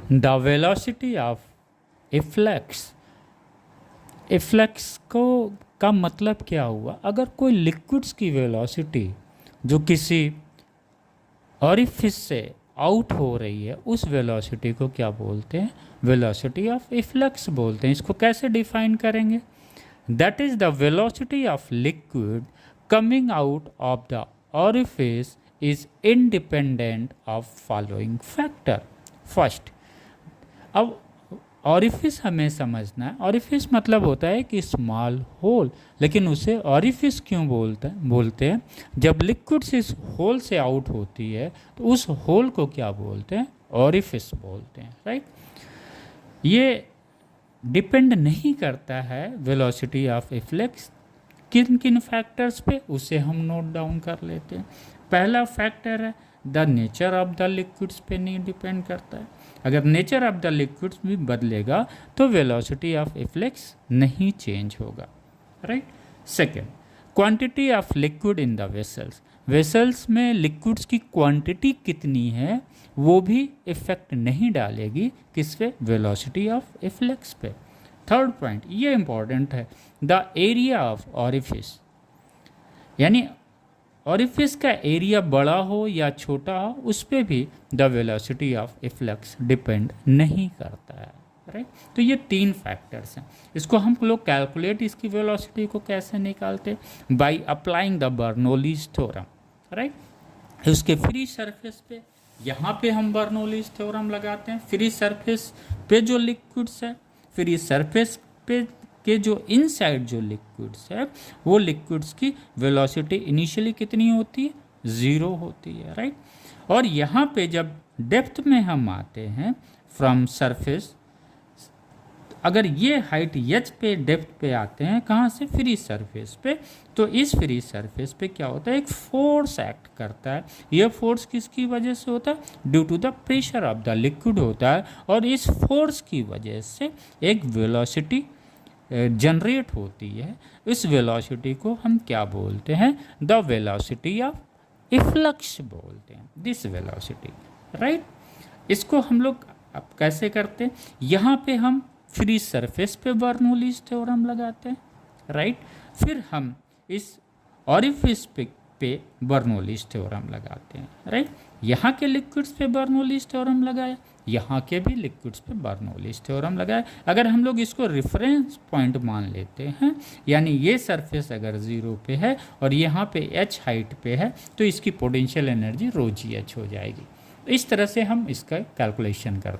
The velocity of efflux. Efflux को का मतलब क्या हुआ? अगर कोई लिक्विड्स की वेलोसिटी जो किसी ऑरिफिस से आउट हो रही है, उस वेलोसिटी को क्या बोलते हैं? वेलोसिटी ऑफ इफ्लक्स बोलते हैं। इसको कैसे डिफाइन करेंगे? That is the velocity of liquid coming out of the orifice is independent of following factor. First, अब ऑरिफिस हमें समझना है। ऑरिफिस मतलब होता है कि स्मॉल होल, लेकिन उसे ऑरिफिस क्यों बोलते हैं? जब लिक्विड्स इस होल से आउट होती है तो उस होल को क्या बोलते हैं? ऑरिफिस बोलते हैं, राइट। ये डिपेंड नहीं करता है वेलोसिटी ऑफ इफ्लक्स किन किन फैक्टर्स पे, उसे हम नोट डाउन कर लेते हैं। पहला फैक्टर है the nature of the liquids पे नहीं डिपेंड करता है। अगर नेचर ऑफ द लिक्विड्स भी बदलेगा तो वेलोसिटी ऑफ इफ्लक्स नहीं चेंज होगा, right. Second, quantity of liquid in the vessels. Vessels में लिक्विड्स की क्वांटिटी कितनी है वो भी इफेक्ट नहीं डालेगी किस पे? वेलोसिटी ऑफ इफ्लक्स पे। थर्ड पॉइंट, ये इंपॉर्टेंट है, द एरिया ऑफ ऑरिफिस, यानी ऑरिफिस का एरिया बड़ा हो या छोटा हो उस पर भी the velocity of efflux depend नहीं करता है, राइट। तो ये तीन फैक्टर्स हैं। इसको हम लोग कैलकुलेट इसकी वेलोसिटी को कैसे निकालते? By applying the Bernoulli's theorem, right. उसके फ्री सरफेस पे, यहाँ पे हम बर्नौलीज थ्योरम लगाते हैं। फ्री सरफेस पे जो लिक्विड्स है, फ्री सरफेस पे के जो इनसाइड जो लिक्विड्स है, वो लिक्विड्स की वेलोसिटी इनिशियली कितनी होती है? 0 होती है, राइट। और यहाँ पे जब डेप्थ में हम आते हैं फ्रॉम सरफेस, अगर ये हाइट h पे डेप्थ पे आते हैं, कहाँ से? फ्री सरफेस पे, तो इस फ्री सरफेस पे क्या होता है? एक फोर्स एक्ट करता है। यह फोर्स किसकी वजह से होता है? Due to the pressure of the liquid होता है, और इस फोर्स की वजह से एक वेलोसिटी जनरेट होती है। इस वेलोसिटी को हम क्या बोलते हैं? द वेलोसिटी ऑफ इफ्लक्स बोलते हैं, दिस वेलोसिटी, राइट। इसको हम लोग अब कैसे करते हैं? यहाँ पे हम फ्री सरफेस पे बर्नौलीज थ्योरम लगाते हैं, राइट। फिर हम इस ऑरिफिस पे बर्नौलीज थ्योरम लगाते हैं, राइट। यहाँ के लिक्विड्स पे बर्नौलीज थ्योरम लगाया, यहाँ के भी लिक्विड्स पे बर्नौलीज थ्योरम लगाया। अगर हम लोग इसको रेफरेंस पॉइंट मान लेते हैं, यानी ये सरफेस अगर 0 पे है और यहाँ पे h हाइट पे है, तो इसकी पोटेंशियल एनर्जी ρgh हो जाएगी। इस तरह से हम इसका कैलकुलेशन करते हैं।